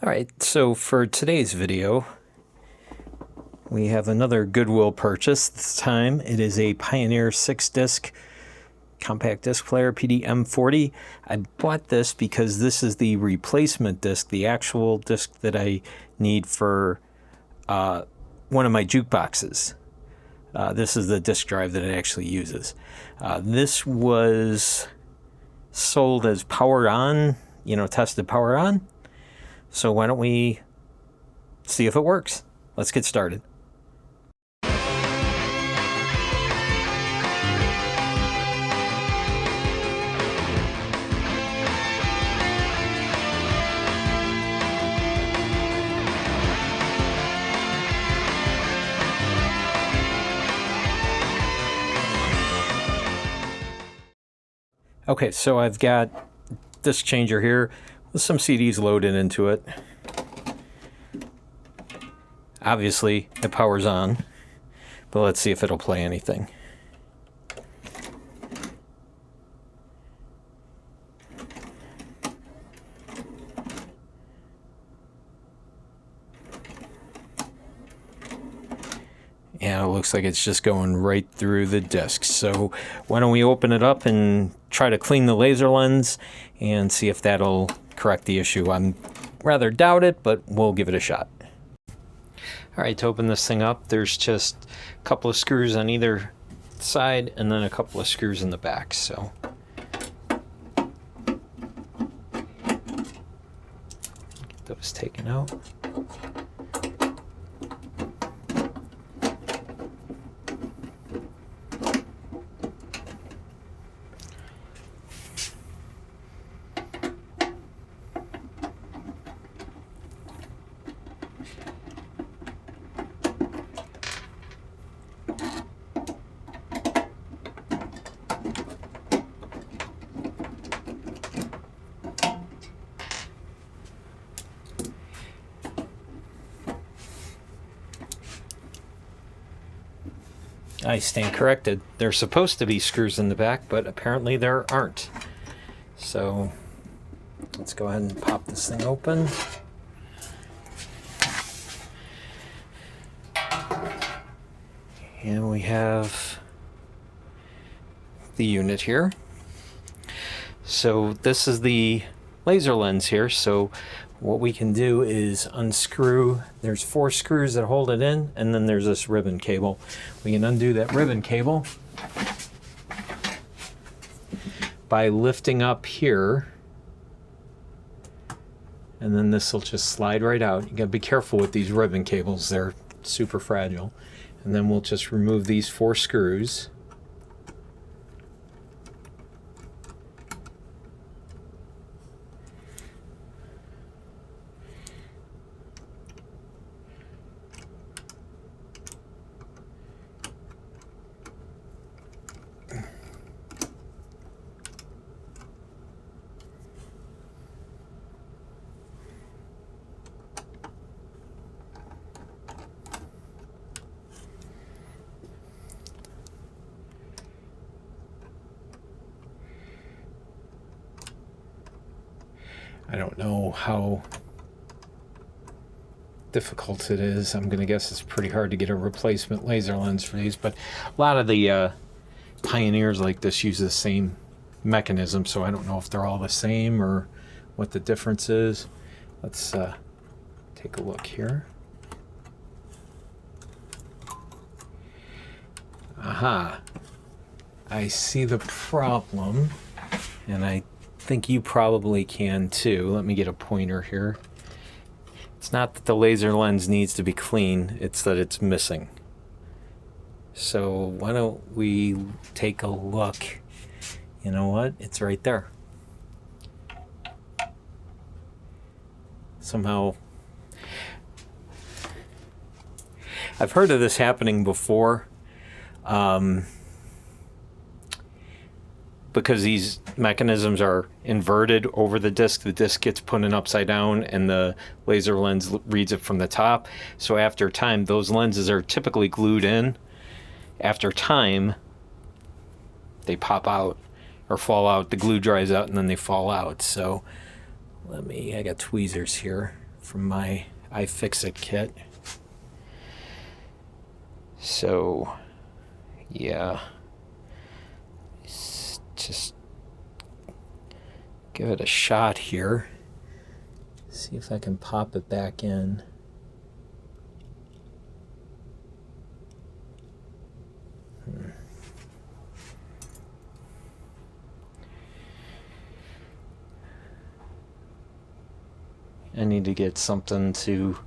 Alright, so for today's video, we have another Goodwill purchase. This time it is a Pioneer 6-disc compact disc player, PD-M40. I bought this because this is the replacement disc, the actual disc that I need for one of my jukeboxes. This is the disk drive that it actually uses. This was sold as power on, tested power on. So why don't we see if it works? Let's get started. Okay, so I've got disc changer here with some CDs loaded into it. Obviously, it powers on, but let's see if it'll play anything. Yeah, it looks like it's just going right through the disc. So why don't we open it up and try to clean the laser lens and see if that'll correct the issue. I'm rather doubt it, but we'll give it a shot. All right, to open this thing up, there's just a couple of screws on either side and then a couple of screws in the back. So get those taken out. I stand corrected. There's supposed to be screws in the back, but apparently there aren't. So let's go ahead and pop this thing open. And we have the unit here. So this is the laser lens here. So what we can do is unscrew, there's 4 screws that hold it in, and then there's this ribbon cable. We can undo that ribbon cable by lifting up here, and then this will just slide right out. You gotta be careful with these ribbon cables, they're super fragile. And then we'll just remove these 4 screws. I don't know how difficult it is. I'm going to guess it's pretty hard to get a replacement laser lens for these, but a lot of the Pioneers like this use the same mechanism, so I don't know if they're all the same or what the difference is. Let's take a look here. Aha! I see the problem, and I think you probably can too. Let me get a pointer here. It's not that the laser lens needs to be clean, it's that it's missing. So why don't we take a look? You know what? It's right there. Somehow I've heard of this happening before. Because these mechanisms are inverted over the disc gets put in upside down and the laser lens reads it from the top. So after time, those lenses are typically glued in. After time, they pop out or fall out. The glue dries out and then they fall out. So I got tweezers here. from my iFixit kit. So, yeah, just give it a shot here. See if I can pop it back in. I need to get something to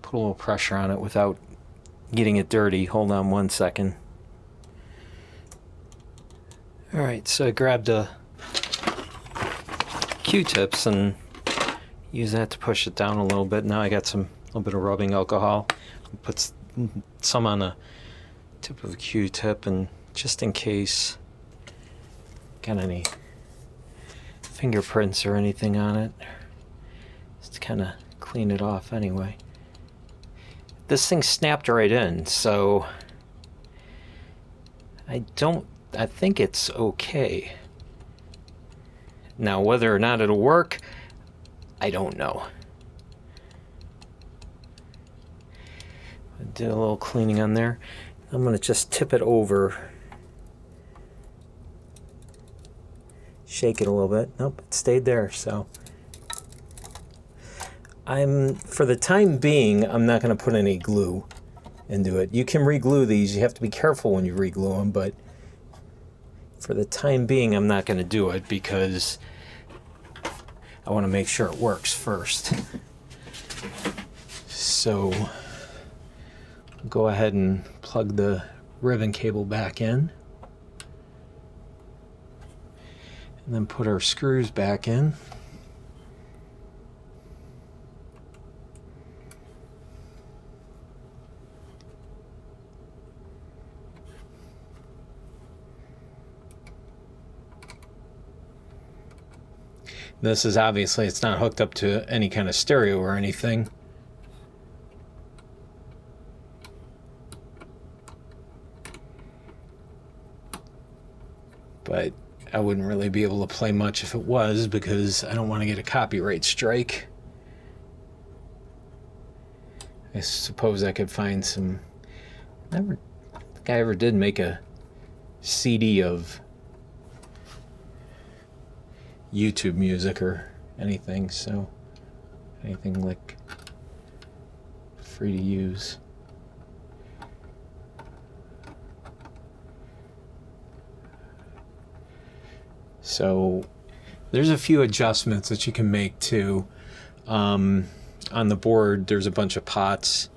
put a little pressure on it without getting it dirty. Hold on one second. Alright, so I grabbed a Q-tips and use that to push it down a little bit. Now I got a little bit of rubbing alcohol. Put some on the tip of a Q-tip, and just in case got any fingerprints or anything on it, just to kind of clean it off anyway. This thing snapped right in, so I think it's okay. Now, whether or not it'll work, I don't know. I did a little cleaning on there. I'm going to just tip it over. Shake it a little bit. Nope, it stayed there, so. For the time being, I'm not going to put any glue into it. You can re-glue these. You have to be careful when you re-glue them, but for the time being, I'm not going to do it because I want to make sure it works first. So go ahead and plug the ribbon cable back in, and then put our screws back in. This is obviously, it's not hooked up to any kind of stereo or anything. But I wouldn't really be able to play much if it was, because I don't want to get a copyright strike. I suppose I could find some... I don't think I ever did make a CD of YouTube music or anything, so anything like free to use. So there's a few adjustments that you can make too. On the board, there's a bunch of pots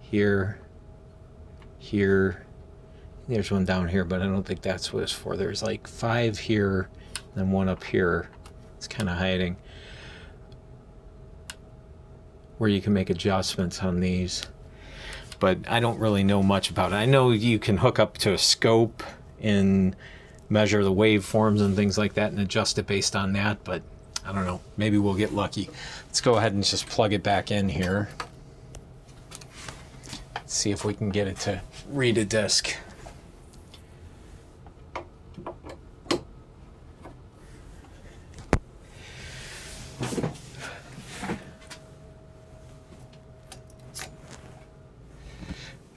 here, here. There's one down here, but I don't think that's what it's for. There's like 5 here, and one up here. It's kind of hiding, where you can make adjustments on these. But I don't really know much about it. I know you can hook up to a scope and measure the waveforms and things like that and adjust it based on that, but I don't know. Maybe we'll get lucky. Let's go ahead and just plug it back in here. Let's see if we can get it to read a disc.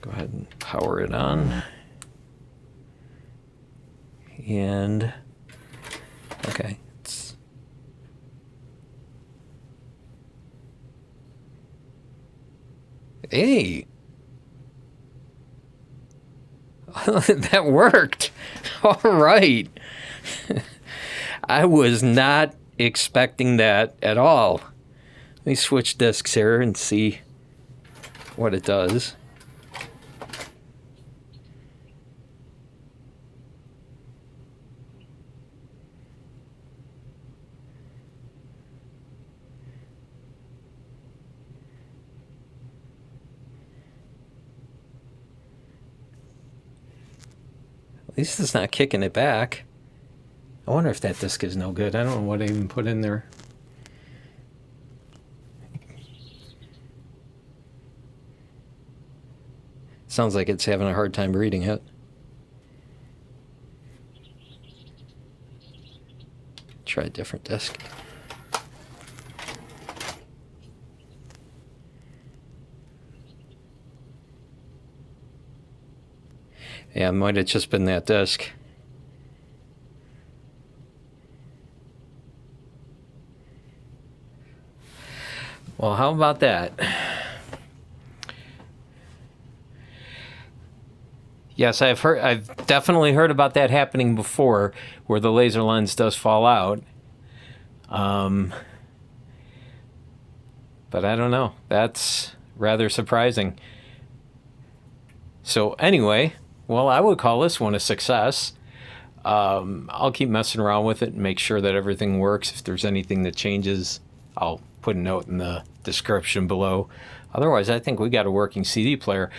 Go ahead and power it on. And okay, hey, that worked. All right. I was not expecting that at all. Let me switch discs here and see what it does. At least it's not kicking it back. I wonder if that disc is no good. I don't know what I even put in there. Sounds like it's having a hard time reading it. Try a different disc. Yeah, it might have just been that disc. Well, how about that? Yes, I've definitely heard about that happening before, where the laser lens does fall out. But I don't know. That's rather surprising. So anyway, well, I would call this one a success. I'll keep messing around with it and make sure that everything works. If there's anything that changes, I'll put a note in the description below. Otherwise, I think we got a working CD player.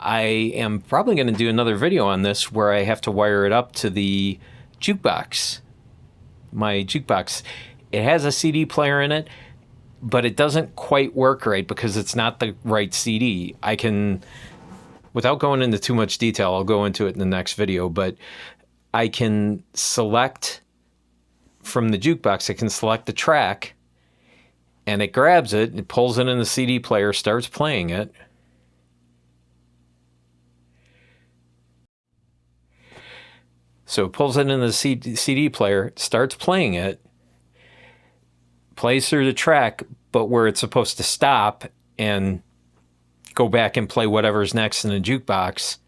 I am probably going to do another video on this where I have to wire it up to the jukebox. My jukebox. It has a CD player in it, but it doesn't quite work right because it's not the right CD. I can, without going into too much detail, I'll go into it in the next video, but I can select from the jukebox, I can select the track, and it grabs it, it pulls it in the CD player, starts playing it. So it pulls it in the CD player, starts playing it, plays through the track, but where it's supposed to stop and go back and play whatever's next in the jukebox,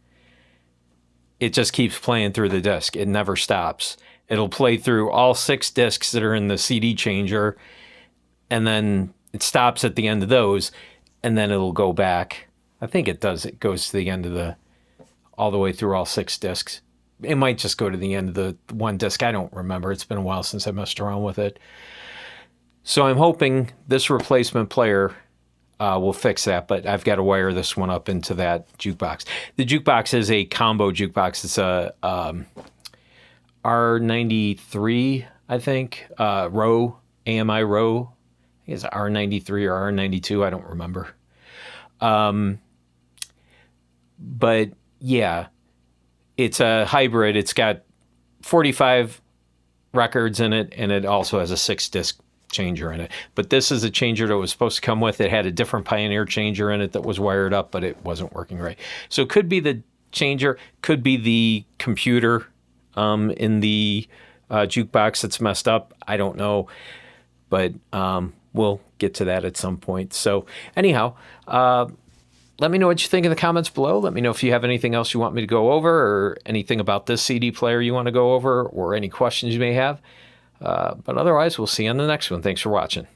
it just keeps playing through the disc. It never stops. It'll play through all 6 discs that are in the CD changer, and then it stops at the end of those, and then it'll go back. I think it does. It goes to the end of all the way through all 6 discs. It might just go to the end of the one disc. I don't remember. It's been a while since I messed around with it. So I'm hoping this replacement player will fix that, but I've got to wire this one up into that jukebox. The jukebox is a combo jukebox. It's a R93, I think, Rowe, AMI Rowe. I think it's R93 or R92, I don't remember. But yeah, it's a hybrid. It's got 45 records in it, and it also has a 6-disc changer in it. But this is a changer that was supposed to come with. It had a different Pioneer changer in it that was wired up, but it wasn't working right. So it could be the changer, could be the computer in the jukebox that's messed up. I don't know, but we'll get to that at some point. So anyhow, let me know what you think in the comments below. Let me know if you have anything else you want me to go over, or anything about this CD player you want to go over, or any questions you may have. But otherwise, we'll see you on the next one. Thanks for watching.